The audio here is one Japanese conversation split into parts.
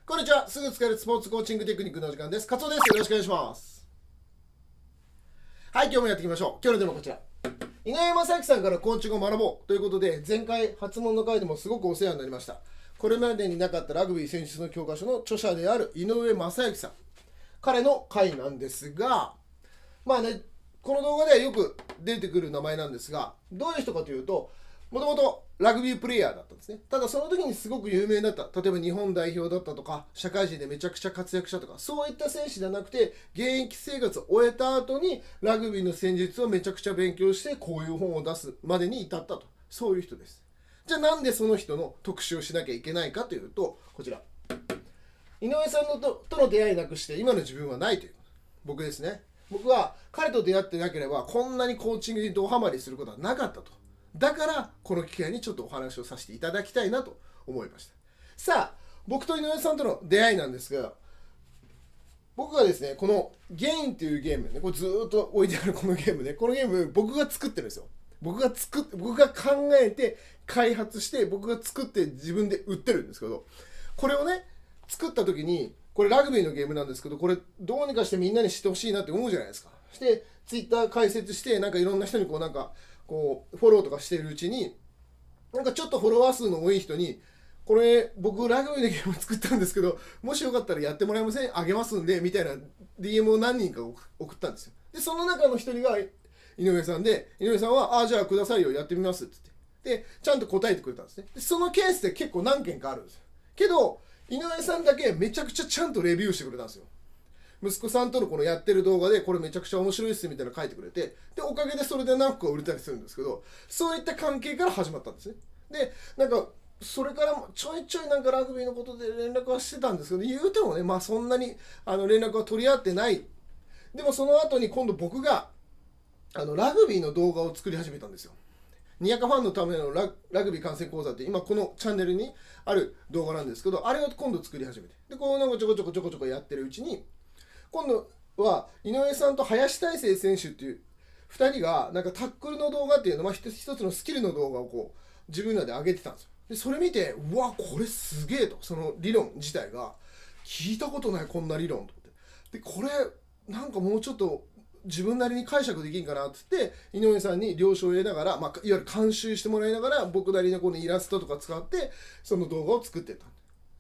こんにちは。すぐ使えるスポーツコーチングテクニックの時間です。カツオです。よろしくお願いします。はい、今日もやっていきましょう。今日のテーマはこちら。井上正幸さんからコーチングを学ぼうということで、前回発問の回でもすごくお世話になりました。これまでになかったラグビー戦術の教科書の著者である井上正幸さん。彼の回なんですが、この動画ではよく出てくる名前なんですが、どういう人かというと、もともとラグビープレイヤーだったんですね。ただその時にすごく有名だった。例えば日本代表だったとか、社会人でめちゃくちゃ活躍したとか、そういった選手じゃなくて、現役生活を終えた後にラグビーの戦術をめちゃくちゃ勉強して、こういう本を出すまでに至ったと。そういう人です。じゃあなんでその人の特集をしなきゃいけないかというと、こちら。井上さんのとの出会いなくして今の自分はないという。僕ですね。僕は彼と出会ってなければこんなにコーチングにドハマりすることはなかったと。だからこの機会にちょっとお話をさせていただきたいなと思いました。さあ、僕と井上さんとの出会いなんですが、僕がですね、このゲインというゲームね、これずっと置いてあるこのゲームね、このゲーム僕が作ってるんですよ。僕が考えて開発して僕が作って自分で売ってるんですけど、これをね作った時に、これラグビーのゲームなんですけど、これどうにかしてみんなに知ってほしいなって思うじゃないですか。してツイッター解説してなんかいろんな人にフォローとかしてるうちに、なんかちょっとフォロワー数の多い人に、これ僕ラグビーのゲーム作ったんですけど、もしよかったらやってもらえません？あげますんでみたいな DM を何人か送ったんですよ。でその中の一人が井上さんで、井上さんはじゃあくださいよ、やってみますって言って、でちゃんと答えてくれたんですね。でそのケースで結構何件かあるんですよ。けど井上さんだけめちゃくちゃちゃんとレビューしてくれたんですよ。息子さんとのこのやってる動画でこれめちゃくちゃ面白いっすみたいなの書いてくれて、でおかげでそれで何個か売れたりするんですけど、そういった関係から始まったんですね。でなんかそれからもちょいちょいなんかラグビーのことで連絡はしてたんですけど、言うてもね、そんなに連絡は取り合ってない。でもその後に今度僕がラグビーの動画を作り始めたんですよ。にやかファンのためのラグビー観戦講座って今このチャンネルにある動画なんですけど、あれを今度作り始めて、でこうなんかちょこちょこやってるうちに、今度は井上さんと林大成選手っていう2人がなんかタックルの動画っていうの、一つのスキルの動画を自分らで上げてたんですよ。でそれ見て、うわこれすげえと、その理論自体が聞いたことない、こんな理論と思って、でこれなんかもうちょっと自分なりに解釈できんかなって言って井上さんに了承を得ながら、いわゆる監修してもらいながら僕なりのこのイラストとか使ってその動画を作ってた。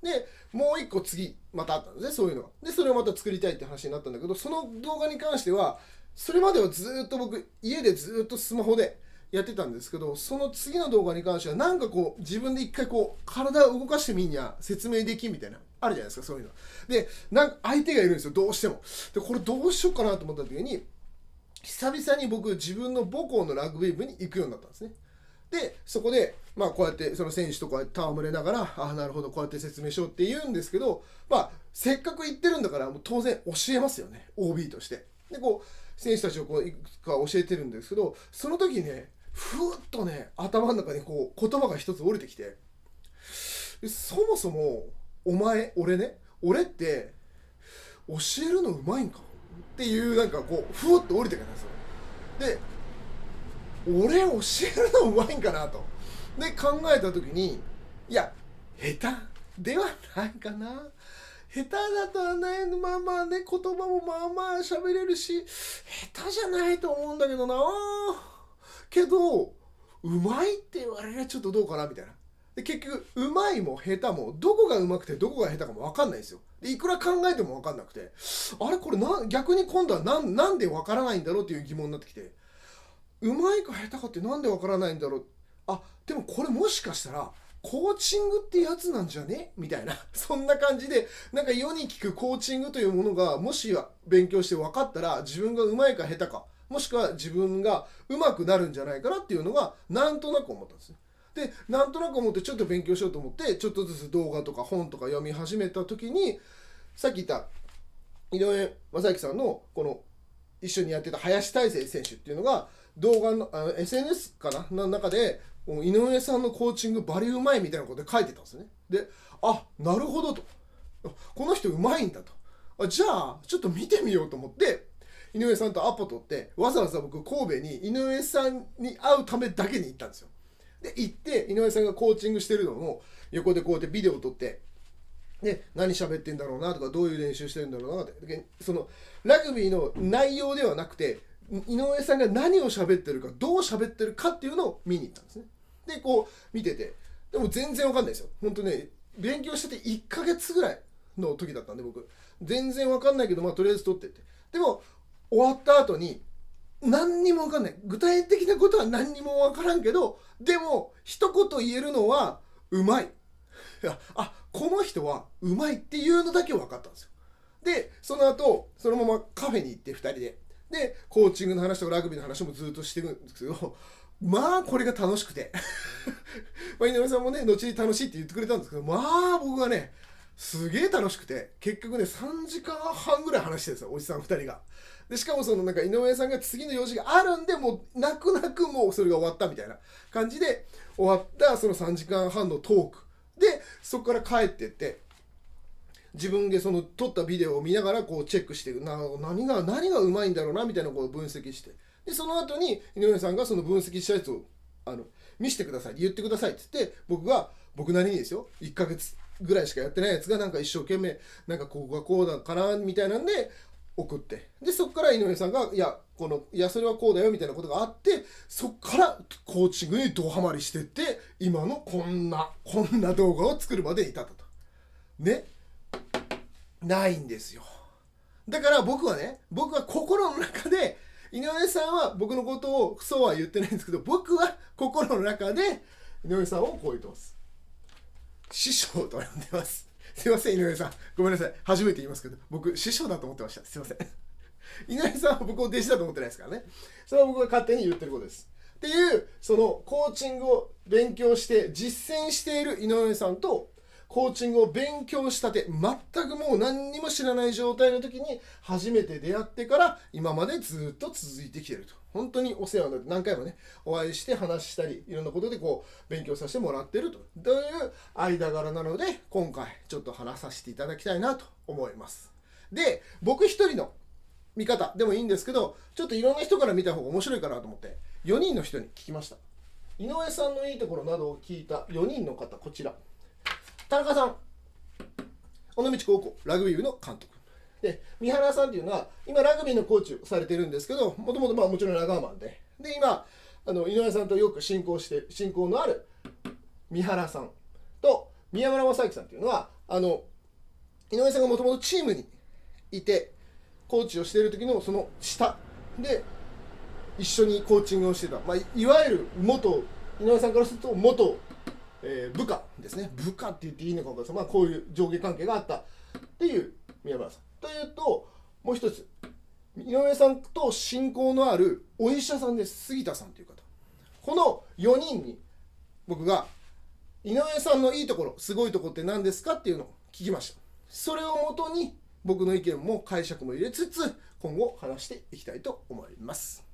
でもう一個次またあったんですね、そういうのが。でそれをまた作りたいって話になったんだけど、その動画に関してはそれまではずっと僕家でずっとスマホでやってたんですけど、その次の動画に関してはなんか自分で一回体を動かしてみんや説明できみたいなあるじゃないですか、そういうので。なんか相手がいるんですよ、どうしても。でこれどうしようかなと思った時に、久々に僕自分の母校のラグビー部に行くようになったんですね。でそこでこうやってその選手と戯れながら、なるほどこうやって説明しようって言うんですけど、せっかく言ってるんだからもう当然教えますよね、 OB として。で選手たちをいくつか教えてるんですけど、その時にねふーっとね頭の中に言葉が一つ降りてきて、そもそも俺って教えるのうまいんかっていう、なんかふーっと降りてくるんですよ。で俺教えるのうまいんかなとで考えた時に、いや下手ではないかな、下手だとはないの、言葉も喋れるし下手じゃないと思うんだけどな、けどうまいって言われりゃちょっとどうかなみたいな。で結局うまいも下手もどこがうまくてどこが下手かも分かんないんですよ。でいくら考えても分かんなくて、あれこれ逆に今度はなんで分からないんだろうっていう疑問になってきて、うまいか下手かってなんで分からないんだろう、でもこれもしかしたらコーチングってやつなんじゃねみたいな、そんな感じで、なんか世に聞くコーチングというものがもし勉強して分かったら、自分がうまいか下手か、もしくは自分がうまくなるんじゃないかなっていうのがなんとなく思ったんですね。でなんとなく思ってちょっと勉強しようと思ってちょっとずつ動画とか本とか読み始めた時に、さっき言った井上正幸さんのこの一緒にやってた林大成選手っていうのが動画のSNS かなの中で、井上さんのコーチングバリうまいみたいなことで書いてたんですね。でなるほどと、この人うまいんだと、じゃあちょっと見てみようと思って井上さんとアポ取って、わざわざ僕神戸に井上さんに会うためだけに行ったんですよ。で行って井上さんがコーチングしてるのを横でこうやってビデオを撮ってで何喋ってんだろうなとか、どういう練習してるんだろうなって、そのラグビーの内容ではなくて、井上さんが何を喋ってるか、どう喋ってるかっていうのを見に行ったんですね。でこう見てて、でも全然わかんないですよ。本当ね、勉強してて1ヶ月ぐらいの時だったんで、僕全然わかんないけど、まあとりあえず取ってって、でも終わった後に何にもわかんない、具体的なことは何にもわからんけど、でも一言言えるのはうまい、あ、この人はうまいっていうのだけ分かったんですよ。でその後そのままカフェに行って2人でコーチングの話とかラグビーの話もずっとしてるんですけど、まあこれが楽しくてまあ井上さんもね後に楽しいって言ってくれたんですけど、まあ僕はねすげえ楽しくて、結局ね3時間半ぐらい話してるんですよ、おじさん2人が。でしかもそのなんか井上さんが次の用事があるんで、もう泣く泣くもうそれが終わったみたいな感じで終わったその3時間半のトークで、そこから帰ってって自分でその撮ったビデオを見ながらこうチェックして、何がうまいんだろうなみたいなこう分析して、でその後に井上さんがその分析したやつを見せてください、言ってくださいって言って、僕なりにですよ、1ヶ月ぐらいしかやってないやつがなんか一生懸命なんかここがこうだかなみたいなんで送って、でそこから井上さんがいやそれはこうだよみたいなことがあって、そこからコーチングにドハマりしてって、今のこんな動画を作るまで至ったとね。ないんですよ。だから僕は心の中で、井上さんは僕のことをそうは言ってないんですけど、僕は心の中で井上さんをこう言ってます。師匠と呼んでます。すいません井上さん、ごめんなさい、初めて言いますけど僕師匠だと思ってました。すいません井上さんは僕を弟子だと思ってないですからね。それは僕が勝手に言ってることです。っていうそのコーチングを勉強して実践している井上さんと、コーチングを勉強したて全くもう何にも知らない状態の時に初めて出会ってから今までずっと続いてきていると、本当にお世話になって何回もねお会いして話したり、いろんなことでこう勉強させてもらっているという間柄なので、今回ちょっと話させていただきたいなと思います。で僕一人の見方でもいいんですけど、ちょっといろんな人から見た方が面白いかなと思って4人の人に聞きました。井上さんのいいところなどを聞いた4人の方、こちら。田中さん、尾道高校ラグビー部の監督で、三原さんっていうのは今ラグビーのコーチをされてるんですけど、もともともちろんラガーマンで今井上さんとよく親交のある三原さんと宮村正幸さんっていうのは井上さんがもともとチームにいてコーチをしている時のその下で一緒にコーチングをしてた、いわゆる井上さんからすると元部下ですね。部下って言っていいのか分かんないです、こういう上下関係があったっていう宮村さんというと、もう一つ井上さんと親交のあるお医者さんです、杉田さんという方。この4人に僕が井上さんのいいところ、すごいところって何ですかっていうのを聞きました。それをもとに僕の意見も解釈も入れつつ今後話していきたいと思います。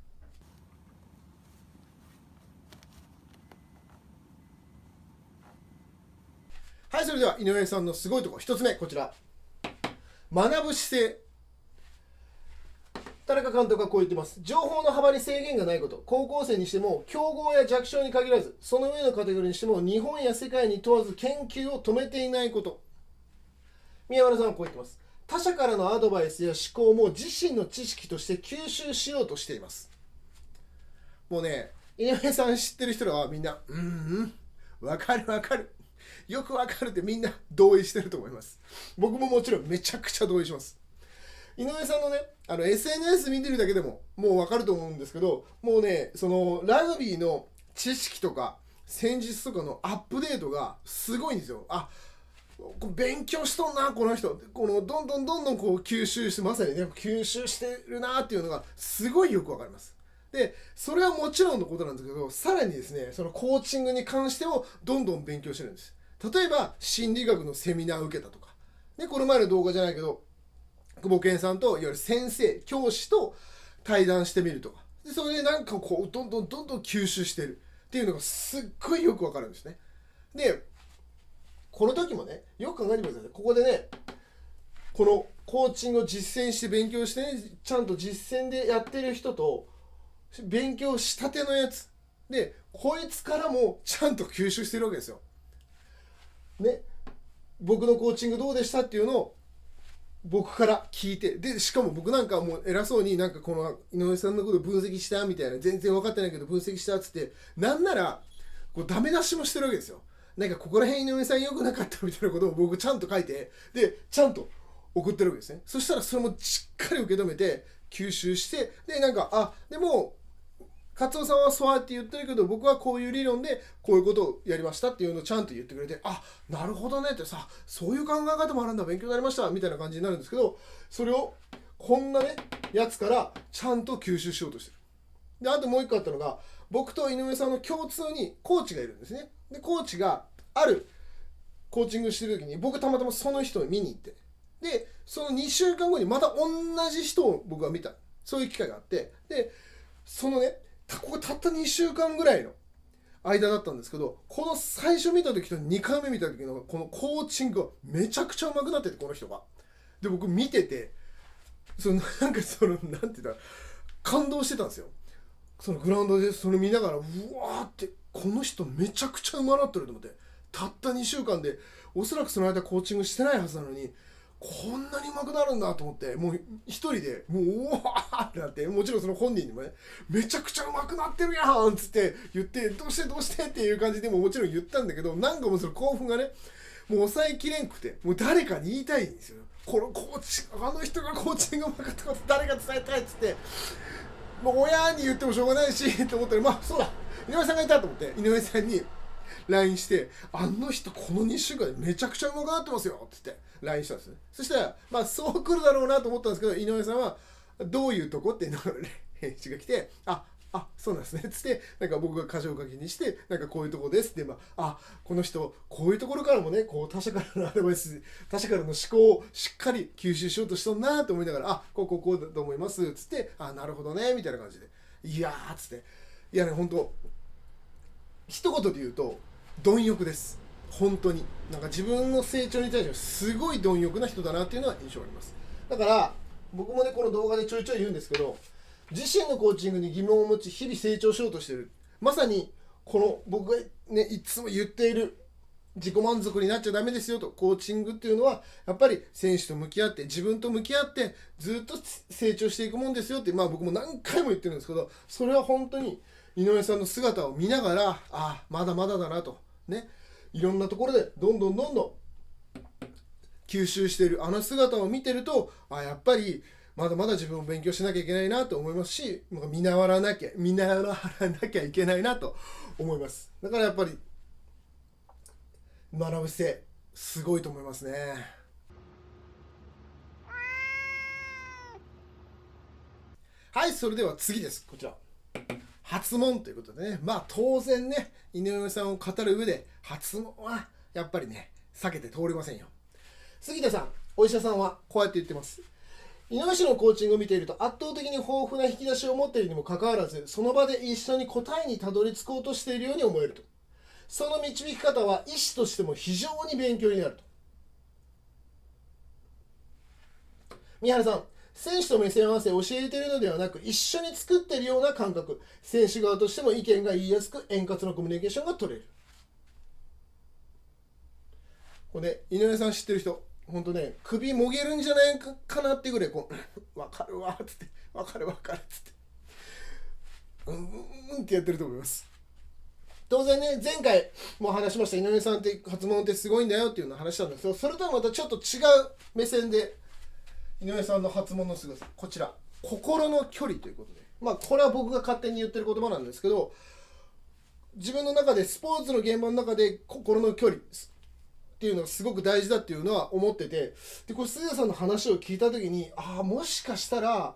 はい、それでは井上さんのすごいところ1つ目、こちら。学ぶ姿勢。田中監督がこう言ってます。情報の幅に制限がないこと。高校生にしても強豪や弱小に限らず、その上のカテゴリーにしても日本や世界に問わず研究を止めていないこと。宮原さんはこう言ってます。他者からのアドバイスや思考も自身の知識として吸収しようとしています。もうね、井上さん知ってる人らはみんなわかるよくわかるってみんな同意してると思います。僕ももちろんめちゃくちゃ同意します。井上さんのねSNS 見てるだけでももうわかると思うんですけど、もうねそのラグビーの知識とか戦術とかのアップデートがすごいんですよ。勉強しとんなこの人、どんどんこう吸収して、まさにね吸収してるなっていうのがすごいよくわかります。でそれはもちろんのことなんですけど、さらにですねそのコーチングに関してもどんどん勉強してるんです。例えば心理学のセミナーを受けたとか、でこの前の動画じゃないけど久保健さんといわゆる先生教師と対談してみるとか、でそれでなんかこうどんどん吸収してるっていうのがすっごいよくわかるんですね。でこの時もねよく考えてください。ここでねこのコーチングを実践して勉強して、ね、ちゃんと実践でやってる人と勉強したてのやつで、こいつからもちゃんと吸収してるわけですよ。ね、僕のコーチングどうでしたっていうのを僕から聞いて、でしかも僕なんかもう偉そうになんかこの井上さんのこと分析したみたいな、全然分かってないけど分析したっつって、なんならこうダメ出しもしてるわけですよ。なんかここら辺井上さん良くなかったみたいなことを僕ちゃんと書いて、でちゃんと送ってるわけですね。そしたらそれもしっかり受け止めて吸収して、でなんかでも勝夫さんはそうやって言ってるけど僕はこういう理論でこういうことをやりましたっていうのをちゃんと言ってくれて、なるほどねってさ、そういう考え方もあるんだ、勉強になりましたみたいな感じになるんですけど、それをこんなねやつからちゃんと吸収しようとしてる。であともう一個あったのが、僕と井上さんの共通にコーチがいるんですね。でコーチがあるコーチングしてる時に僕たまたまその人を見に行って、でその2週間後にまた同じ人を僕が見た、そういう機会があって、でそのねここたった2週間ぐらいの間だったんですけど、この最初見た時と2回目見た時のこのコーチングがめちゃくちゃ上手くなってて、この人が。で僕見てて、なんて言ったら感動してたんですよ。そのグラウンドでそれ見ながら、うわーってこの人めちゃくちゃ上手なってると思って、たった2週間でおそらくその間コーチングしてないはずなのにこんなに上手くなるんだと思って、もう一人でもうおわーってなって、もちろんその本人にもねめちゃくちゃ上手くなってるやんっつって言って、どうしてっていう感じでももちろん言ったんだけど、なんかもうその興奮がねもう抑えきれんくて、もう誰かに言いたいんですよ。このコーチ、あの人がコーチング上手かったこと誰か伝えたいっつって、もう親に言ってもしょうがないしと思ったら、そうだ井上さんがいたと思って井上さんに LINE して、あの人この2週間でめちゃくちゃ上手くなってますよって言って LINE したんですね。そしたらそう来るだろうなと思ったんですけど、井上さんはどういうとこっていうのが返事が来て、そうなんですねっつって、なんか僕が箇条書きにして、なんかこういうとこですって、この人こういうところからもねこう他者からのアドバイス、他者からの思考をしっかり吸収しようとしとんなと思いながら、こうだと思いますっつって、なるほどねみたいな感じで、いやーっつって、いやね本当一言で言うと貪欲です。本当になんか自分の成長に対してはすごい貪欲な人だなっていうのは印象あります。だから僕もねこの動画でちょいちょい言うんですけど、自身のコーチングに疑問を持ち日々成長しようとしている、まさにこの僕がねいつも言っている自己満足になっちゃダメですよと。コーチングっていうのはやっぱり選手と向き合って自分と向き合ってずっと成長していくもんですよって、僕も何回も言ってるんですけど、それは本当に井上さんの姿を見ながら、まだまだだなとね、いろんなところでどんどん吸収しているあの姿を見てると、やっぱりまだまだ自分を勉強しなきゃいけないなと思いますし、見習わなきゃいけないなと思います。だからやっぱり学ぶ姿勢すごいと思いますね。はい、それでは次です。こちら発問ということでね、当然ね井上さんを語る上で発問はやっぱりね避けて通りませんよ。杉田さん、お医者さんはこうやって言ってます。井上氏のコーチングを見ていると圧倒的に豊富な引き出しを持っているにもかかわらず、その場で一緒に答えにたどり着こうとしているように思えると。その導き方は医師としても非常に勉強になると。三原さん、選手と目線を合わせ教えているのではなく一緒に作っているような感覚、選手側としても意見が言いやすく円滑なコミュニケーションが取れる。これ井上さん知ってる人本当ね、首もげるんじゃないかなってぐらい分かるわっつって、分かるっつってってやってると思います。当然ね、前回も話しました井上さんって発問ってすごいんだよっていうのを話したんですけど、それとはまたちょっと違う目線で井上さんの発問のすごさ、こちら心の距離ということで、これは僕が勝手に言ってる言葉なんですけど、自分の中でスポーツの現場の中で心の距離っていうのがすごく大事だっていうのは思ってて、でこれ杉田さんの話を聞いた時に、もしかしたら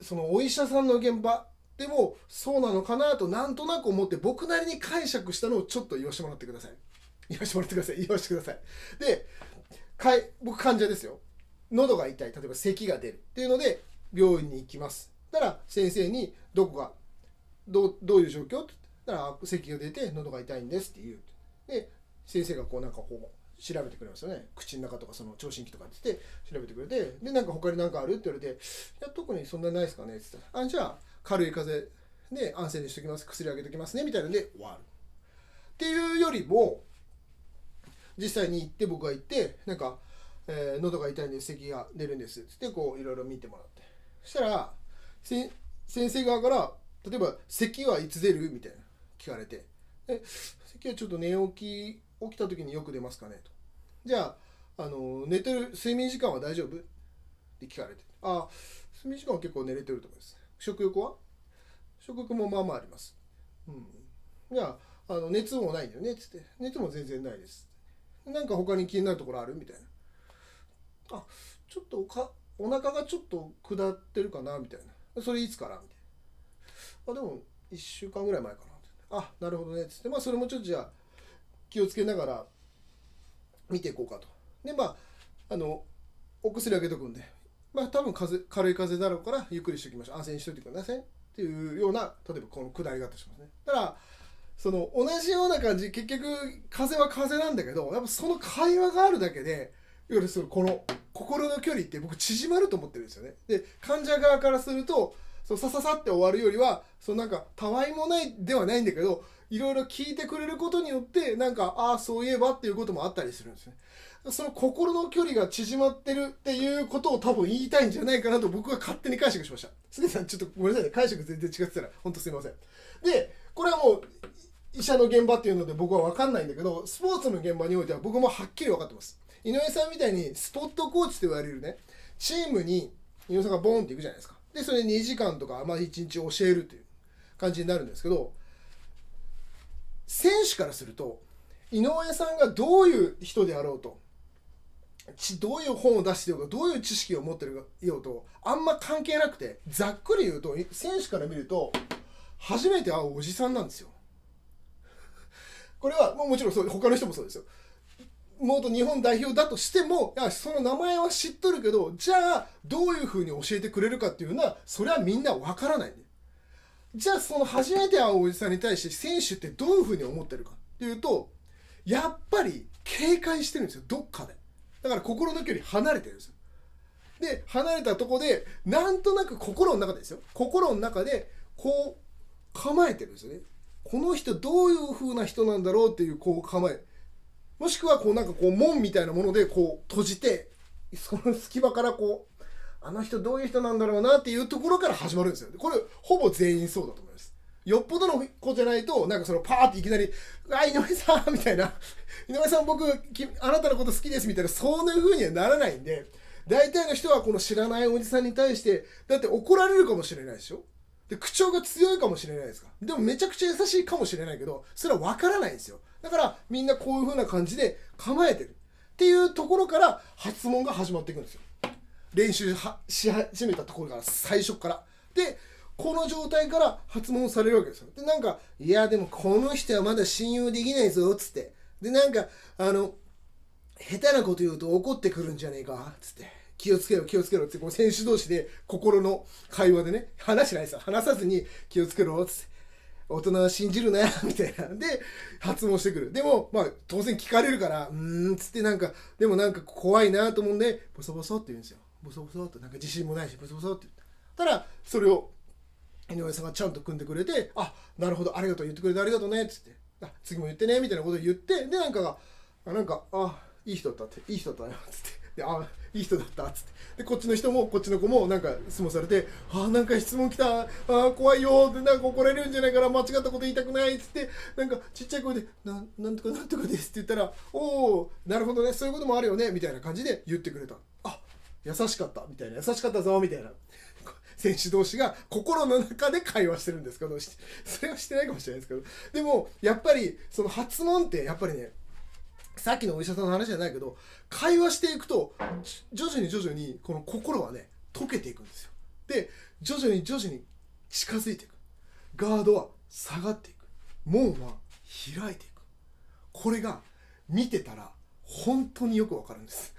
そのお医者さんの現場でもそうなのかなとなんとなく思って、僕なりに解釈したのをちょっと言わせてもらってください。で僕患者ですよ。喉が痛い、例えば咳が出るっていうので病院に行きます。だから先生にどういう状況って言ったら、咳が出て喉が痛いんですって言う。で先生が調べてくれますよね。口の中とかその聴診器とかって調べてくれて、で他に何かあるって言われて、いや特にそんなないですかねって言ったら、じゃあ軽い風邪で安静にしておきます、薬あげておきますねみたいなので終わるっていうよりも、実際に行って僕が行ってなんか、喉が痛いんで咳が出るんですってこういろいろ見てもらって、そしたら先生側から例えば咳はいつ出るみたいな聞かれて、咳はちょっと起きた時によく出ますかねと。じゃあ、寝てる睡眠時間は大丈夫って聞かれて、睡眠時間は結構寝れてると思います。食欲は食欲もまあまああります。じゃあ、熱もないんだよねっつって、熱も全然ないです。なんか他に気になるところあるみたいな。ちょっとお腹がちょっと下ってるかなみたいな。それいつからみたいな。でも1週間ぐらい前かな。なるほどねっつって、それもちょっとじゃあ気をつけながら見ていこうかと。でお薬あげとくんで、多分軽い風邪だろうからゆっくりしておきましょう、安静にしといてくださいっていうような、例えばこの下り方しますね。ただその同じような感じ、結局風邪は風邪なんだけど、やっぱその会話があるだけでいわゆるこの心の距離って僕縮まると思ってるんですよね。で患者側からするとさささって終わるよりはなんかたわいもないではないんだけど、いろいろ聞いてくれることによってなんかそういえばっていうこともあったりするんですね。その心の距離が縮まってるっていうことを多分言いたいんじゃないかなと僕は勝手に解釈しました。杉さんちょっとごめんなさいね、解釈全然違ってたら本当すいません。でこれはもう医者の現場っていうので僕は分かんないんだけど、スポーツの現場においては僕もはっきり分かってます。井上さんみたいにスポットコーチと言われるね、チームに井上さんがボーンっていくじゃないですか。でそれ2時間とか1日教えるという感じになるんですけど、選手からすると井上さんがどういう人であろうと、どういう本を出していようか、どういう知識を持ってるようとあんま関係なくて、ざっくり言うと選手から見ると初めて会うおじさんなんですよ。これはもちろん他の人もそうですよ。元日本代表だとしても、その名前は知っとるけど、じゃあどういうふうに教えてくれるかっていうのはそれはみんなわからないね。じゃあその初めて会うおじさんに対して選手ってどういうふうに思ってるかっていうと、やっぱり警戒してるんですよ、どっかで。だから心の距離離れてるんですよ。で離れたとこでなんとなく心の中でですよ、心の中でこう構えてるんですよね。この人どういう風な人なんだろうっていうこう構え、もしくはなんか門みたいなもので閉じて、その隙間からあの人どういう人なんだろうなっていうところから始まるんですよ。これほぼ全員そうだと思います。よっぽどの子じゃないと、なんかパーっていきなり井上さんみたいな、井上さん僕あなたのこと好きですみたいな、そういう風にはならないんで、大体の人はこの知らないおじさんに対してだって怒られるかもしれないでしょ。で口調が強いかもしれないですか。でもめちゃくちゃ優しいかもしれないけど、それは分からないんですよ。だからみんなこういう風な感じで構えてるっていうところから発問が始まっていくんですよ。練習し始めたところから、最初からでこの状態から発問されるわけですよ。でなんかいやでもこの人はまだ信用できないぞっつって、でなんか下手なこと言うと怒ってくるんじゃねえかっつって、気をつけろ気をつけろって選手同士で心の会話でね、話しないですよ、話さずに気をつけろっつって、大人は信じるなみたいなで発問してくる。でも当然聞かれるからつって、なんかでもなんか怖いなと思うんでボソボソって言うんですよ。ボソボソって、なんか自信もないしボソボソって言ったら、それを井上さんがちゃんと組んでくれて、なるほどありがとう、言ってくれてありがとうねっつって、次も言ってねみたいなことを言って、でなんかいい人だったって、いい人だったよっつって、でいい人だったっつって、でこっちの人もこっちの子もなんか質問されて、なんか質問来た、怖いよで、なんか怒られるんじゃないから間違ったこと言いたくないっつって、なんかちっちゃい声でなんとかなんとかですって言ったら、おおなるほどね、そういうこともあるよねみたいな感じで言ってくれた。優しかったみたいな、優しかったぞみたいな、選手同士が心の中で会話してるんですけど、それはしてないかもしれないですけど、でもやっぱりその発問ってやっぱりね、さっきのお医者さんの話じゃないけど、会話していくと徐々にこの心はね溶けていくんですよ。で徐々に近づいていく、ガードは下がっていく、門は開いていく。これが見てたら本当によくわかるんです。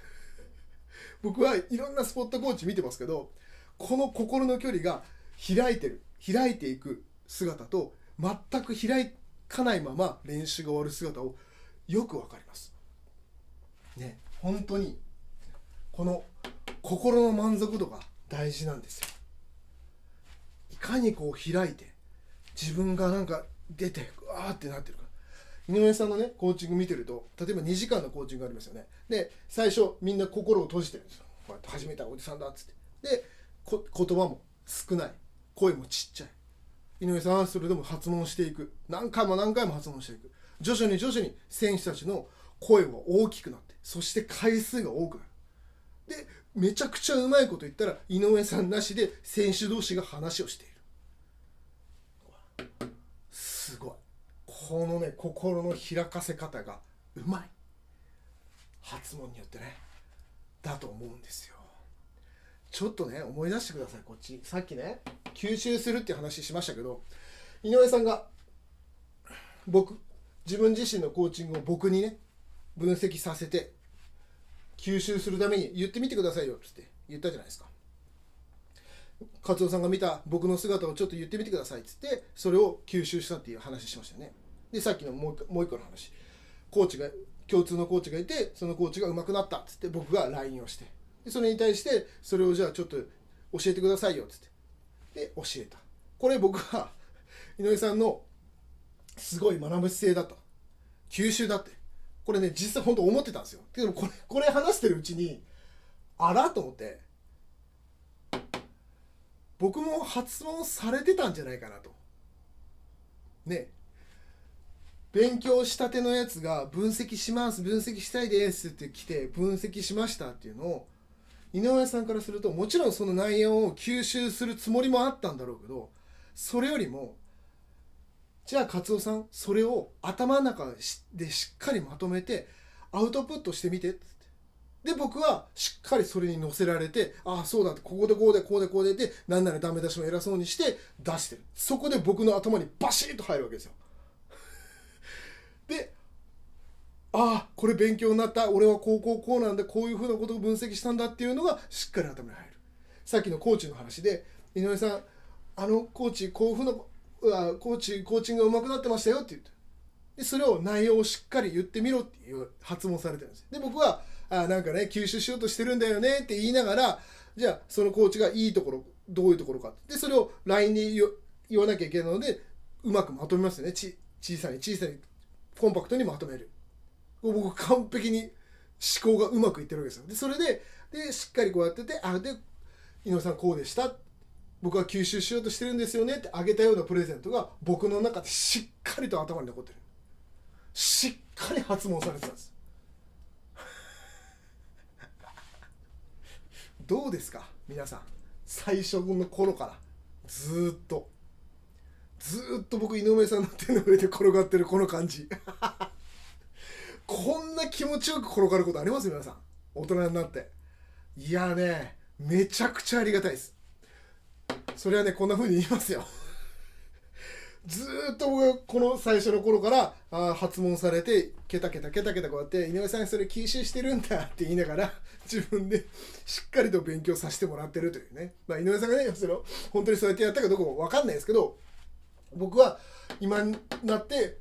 僕はいろんなスポットコーチ見てますけど、この心の距離が開いていく姿と全く開かないまま練習が終わる姿をよくわかりますね。本当にこの心の満足度が大事なんですよ。いかに開いて自分がなんか出てってなってるか、井上さんのねコーチング見てると、例えば2時間のコーチングがありますよね。で最初みんな心を閉じてるんですよ。こうやって始めたおじさんだっつって。で言葉も少ない、声もちっちゃい。井上さんはそれでも発問していく、何回も何回も発問していく。徐々に徐々に選手たちの声は大きくなって、そして回数が多くなる。でめちゃくちゃうまいこと言ったら井上さんなしで選手同士が話をしている。すごい、このね心の開かせ方がうまい、発問によってねだと思うんですよ。ちょっとね思い出してください。こっちさっきね吸収するって話しましたけど、井上さんが自分自身のコーチングを僕にね分析させて吸収するために言ってみてくださいよって言ったじゃないですか。カツオさんが見た僕の姿をちょっと言ってみてくださいっつって、それを吸収したっていう話しましたよね。でさっきのもう一個の話、共通のコーチがいて、そのコーチが上手くなったっつって僕が LINE をして、でそれに対してそれをじゃあちょっと教えてくださいよっつってで教えた。これ僕は井上さんのすごい学ぶ姿勢だと、吸収だって、これね実際本当思ってたんですよ。でもこれ話してるうちにあらと思って、僕も発問されてたんじゃないかなとね。勉強したてのやつが分析します、分析したいですって来て分析しましたっていうのを、井上さんからするともちろんその内容を吸収するつもりもあったんだろうけど、それよりもじゃあカツオさんそれを頭の中でしっかりまとめてアウトプットしてみてって。で僕はしっかりそれに乗せられて、ああそうだって、ここでこうでこうでこうでで、なんならダメ出しも偉そうにして出してる。そこで僕の頭にバシッと入るわけですよ。で、ああこれ勉強になった、俺はこうなんだ、こういうふうなことを分析したんだっていうのがしっかり頭に入る。さっきのコーチの話で、井上さんコーチこういうふうなコーチングが上手くなってましたよって言って、でそれを内容をしっかり言ってみろっていう発問されてるんです。で僕はなんかね吸収しようとしてるんだよねって言いながら、じゃあそのコーチがいいところどういうところかで、それを LINE に言わなきゃいけないのでうまくまとめますよね。小さにコンパクトにまとめる。僕完璧に思考がうまくいってるわけですよ。でそれでしっかりこうやってて、で井上さんこうでした、僕は吸収しようとしてるんですよねってあげたようなプレゼントが僕の中でしっかりと頭に残ってる。しっかり発問されてたんです。どうですか皆さん、最初の頃からずっと僕井上さんの手の上で転がってるこの感じこんな気持ちよく転がることあります皆さん、大人になって。いやねめちゃくちゃありがたいです。それはねこんな風に言いますよずっと僕はこの最初の頃から発問されてケタケタこうやって井上さんそれ吸収してるんだって言いながら自分でしっかりと勉強させてもらってるというね、井上さんがねそれを本当にそうやってやったかどうかも分かんないですけど、僕は今になって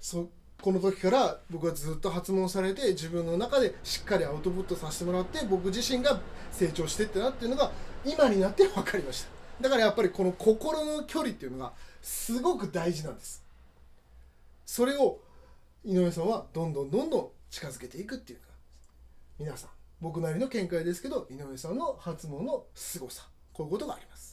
この時から僕はずっと発問されて自分の中でしっかりアウトプットさせてもらって、僕自身が成長していったなっていうのが今になって分かりました。だからやっぱりこの心の距離っていうのがすごく大事なんです。それを井上さんはどんどん近づけていくっていうか、皆さん僕なりの見解ですけど井上さんの発問の凄さ、こういうことがあります。